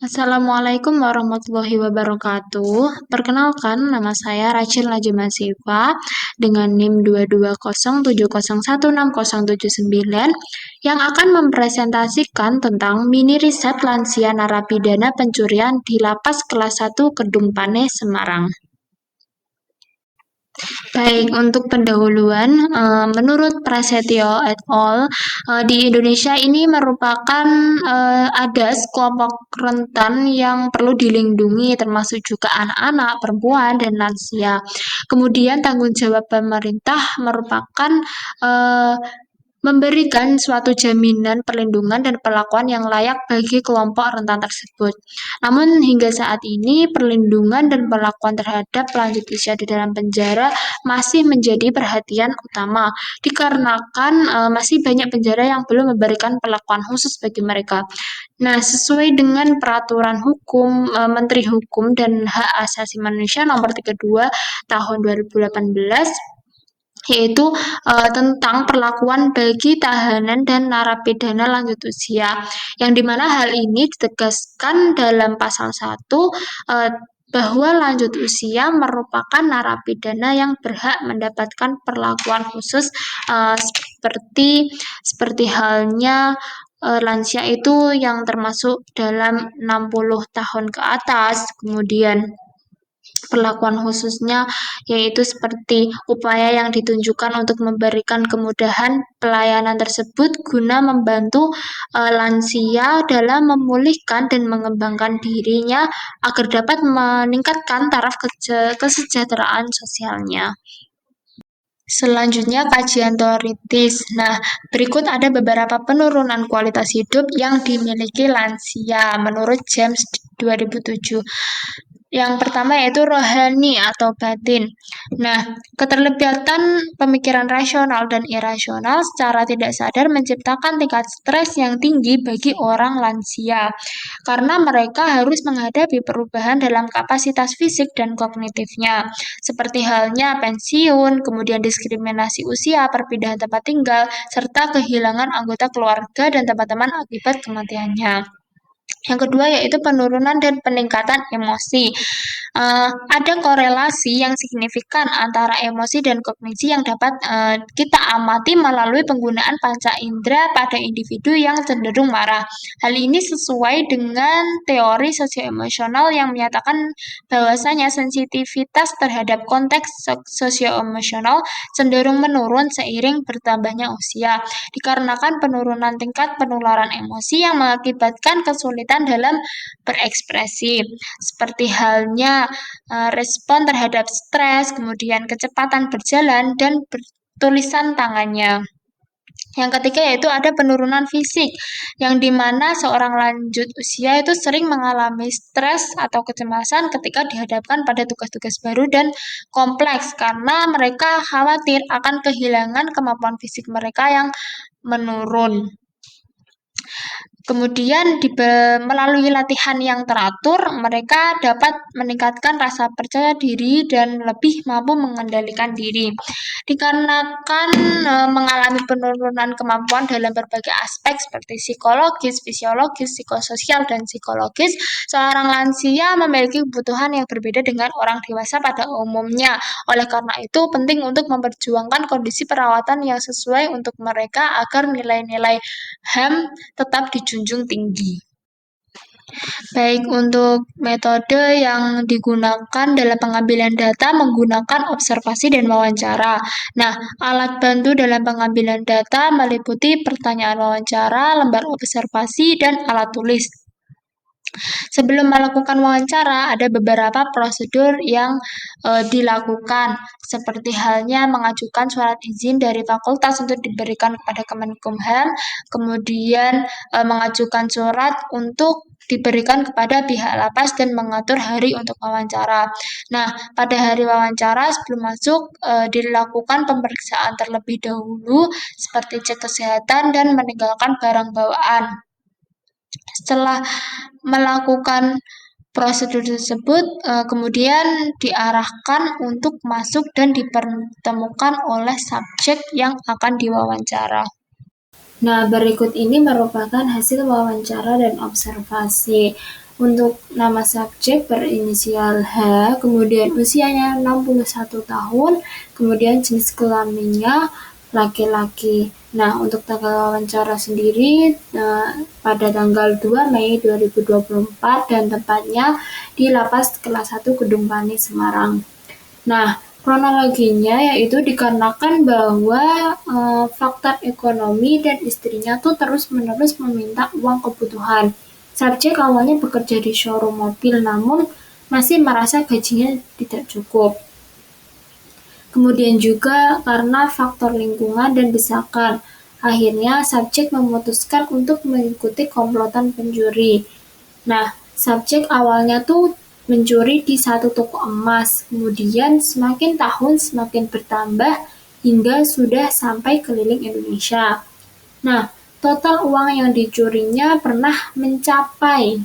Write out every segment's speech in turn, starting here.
Assalamualaikum warahmatullahi wabarakatuh. Perkenalkan, nama saya Rachel Najma Siva dengan NIM 22070176079 yang akan mempresentasikan tentang mini riset lansia narapidana pencurian di Lapas Kelas 1 Kedung Pane, Semarang. Baik, untuk pendahuluan, menurut Prasetyo et al., di Indonesia ini merupakan ada kelompok rentan yang perlu dilindungi, termasuk juga anak-anak, perempuan, dan lansia. Kemudian tanggung jawab pemerintah merupakan eh, memberikan suatu jaminan perlindungan dan perlakuan yang layak bagi kelompok rentan tersebut. Namun hingga saat ini perlindungan dan perlakuan terhadap pelanjut usia di dalam penjara masih menjadi perhatian utama dikarenakan masih banyak penjara yang belum memberikan perlakuan khusus bagi mereka. Nah, sesuai dengan peraturan hukum Menteri Hukum dan Hak Asasi Manusia nomor 32 tahun 2018 yaitu tentang perlakuan bagi tahanan dan narapidana lanjut usia, yang dimana hal ini ditegaskan dalam pasal 1 bahwa lanjut usia merupakan narapidana yang berhak mendapatkan perlakuan khusus seperti halnya lansia itu yang termasuk dalam 60 tahun ke atas, kemudian perlakuan khususnya yaitu seperti upaya yang ditunjukkan untuk memberikan kemudahan pelayanan tersebut guna membantu lansia dalam memulihkan dan mengembangkan dirinya agar dapat meningkatkan taraf kesejahteraan sosialnya. Selanjutnya, kajian teoritis. Nah, berikut ada beberapa penurunan kualitas hidup yang dimiliki lansia menurut James 2007. Yang pertama yaitu rohani atau batin. Nah, keterlibatan pemikiran rasional dan irasional secara tidak sadar menciptakan tingkat stres yang tinggi bagi orang lansia, karena mereka harus menghadapi perubahan dalam kapasitas fisik dan kognitifnya, seperti halnya pensiun, kemudian diskriminasi usia, perpindahan tempat tinggal, serta kehilangan anggota keluarga dan teman-teman akibat kematiannya. Yang kedua yaitu penurunan dan peningkatan emosi. Ada korelasi yang signifikan antara emosi dan kognisi yang dapat kita amati melalui penggunaan panca indera pada individu yang cenderung marah. Hal ini sesuai dengan teori sosioemosional yang menyatakan bahwasanya sensitivitas terhadap konteks sosioemosional cenderung menurun seiring bertambahnya usia, dikarenakan penurunan tingkat penularan emosi yang mengakibatkan kesulitan dalam berekspresi, seperti halnya respon terhadap stres, kemudian kecepatan berjalan, dan tulisan tangannya. Yang ketiga yaitu ada penurunan fisik, yang dimana seorang lanjut usia itu sering mengalami stres atau kecemasan ketika dihadapkan pada tugas-tugas baru dan kompleks, karena mereka khawatir akan kehilangan kemampuan fisik mereka yang menurun. Kemudian melalui latihan yang teratur, mereka dapat meningkatkan rasa percaya diri dan lebih mampu mengendalikan diri. Dikarenakan mengalami penurunan kemampuan dalam berbagai aspek seperti psikologis, fisiologis, psikososial, dan psikologis, seorang lansia memiliki kebutuhan yang berbeda dengan orang dewasa pada umumnya. Oleh karena itu, penting untuk memperjuangkan kondisi perawatan yang sesuai untuk mereka agar nilai-nilai HAM tetap dijunjung tinggi. Baik, untuk metode yang digunakan dalam pengambilan data menggunakan observasi dan wawancara. Nah, alat bantu dalam pengambilan data meliputi pertanyaan wawancara, lembar observasi, dan alat tulis. Sebelum melakukan wawancara, ada beberapa prosedur yang dilakukan, seperti halnya mengajukan surat izin dari fakultas untuk diberikan kepada Kemenkumham, kemudian mengajukan surat untuk diberikan kepada pihak lapas dan mengatur hari untuk wawancara. Nah, pada hari wawancara sebelum masuk dilakukan pemeriksaan terlebih dahulu seperti cek kesehatan dan meninggalkan barang bawaan. Setelah melakukan prosedur tersebut, kemudian diarahkan untuk masuk dan dipertemukan oleh subjek yang akan diwawancara. Nah, berikut ini merupakan hasil wawancara dan observasi. Untuk nama subjek berinisial H, kemudian usianya 61 tahun, kemudian jenis kelaminnya laki-laki. Nah, untuk tanggal wawancara sendiri pada tanggal 2 Mei 2024 dan tempatnya di Lapas Kelas 1 Gedung Pani Semarang. Nah, kronologinya yaitu dikarenakan bahwa faktor ekonomi dan istrinya tuh terus-menerus meminta uang kebutuhan. Subjek awalnya bekerja di showroom mobil, namun masih merasa gajinya tidak cukup. Kemudian juga karena faktor lingkungan dan desakan, akhirnya subjek memutuskan untuk mengikuti komplotan pencuri. Nah, subjek awalnya tuh mencuri di satu toko emas, kemudian semakin tahun semakin bertambah hingga sudah sampai keliling Indonesia. Nah, total uang yang dicurinya pernah mencapai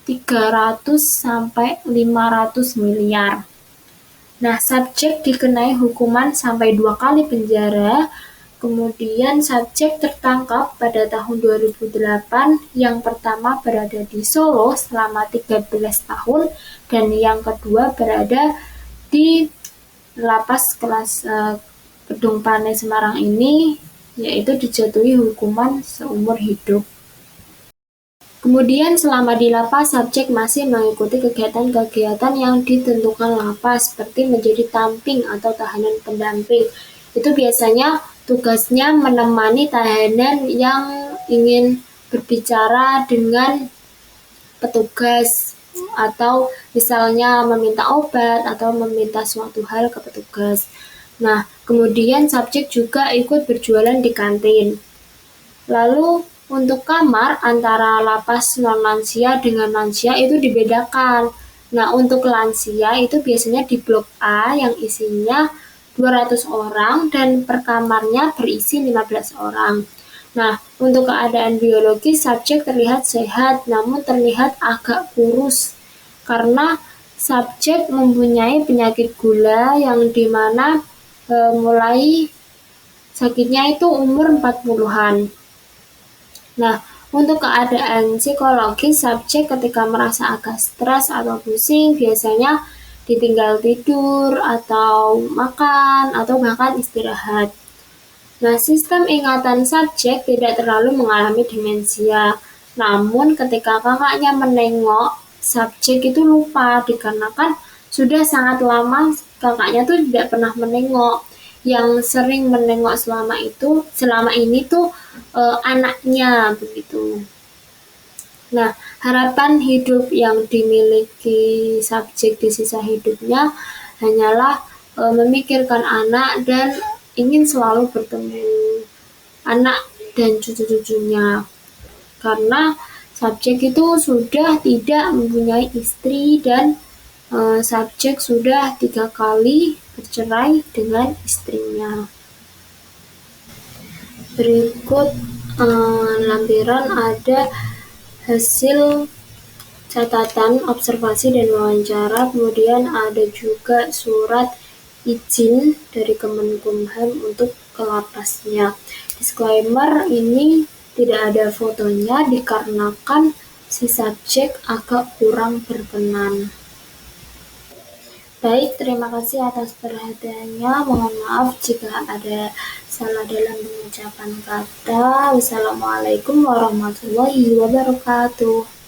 300 sampai 500 miliar. Nah, subjek dikenai hukuman sampai 2 kali penjara. Kemudian subjek tertangkap pada tahun 2008, yang pertama berada di Solo selama 13 tahun, dan yang kedua berada di Lapas Kelas Gedung Pane Semarang ini, yaitu dijatuhi hukuman seumur hidup. Kemudian selama di lapas, subjek masih mengikuti kegiatan-kegiatan yang ditentukan lapas, seperti menjadi tamping atau tahanan pendamping. Itu biasanya tugasnya menemani tahanan yang ingin berbicara dengan petugas, atau misalnya meminta obat atau meminta suatu hal ke petugas. Nah, kemudian subjek juga ikut berjualan di kantin. Lalu untuk kamar antara lapas non-lansia dengan lansia itu dibedakan. Nah, untuk lansia itu biasanya di blok A yang isinya 200 orang dan per kamarnya berisi 15 orang. Nah, untuk keadaan biologis subjek terlihat sehat namun terlihat agak kurus karena subjek mempunyai penyakit gula yang dimana mulai sakitnya itu umur 40-an. Nah, untuk keadaan psikologis subjek ketika merasa agak stres atau pusing biasanya ditinggal tidur atau makan atau bahkan istirahat. Nah, sistem ingatan subjek tidak terlalu mengalami demensia. Namun ketika kakaknya menengok, subjek itu lupa dikarenakan sudah sangat lama kakaknya tuh tidak pernah menengok. Yang sering menengok selama ini tuh anaknya begitu. Nah, harapan hidup yang dimiliki subjek di sisa hidupnya hanyalah memikirkan anak dan ingin selalu bertemu anak dan cucu-cucunya. Karena subjek itu sudah tidak mempunyai istri dan subjek sudah 3 kali bercerai dengan istrinya. Berikut lampiran ada hasil catatan, observasi, dan wawancara. Kemudian ada juga surat izin dari Kemenkumham untuk ke lapasnya. Disclaimer, ini tidak ada fotonya dikarenakan si subjek agak kurang berkenan. Baik, terima kasih atas perhatiannya. Mohon maaf jika ada salah dalam pengucapan kata. Wassalamualaikum warahmatullahi wabarakatuh.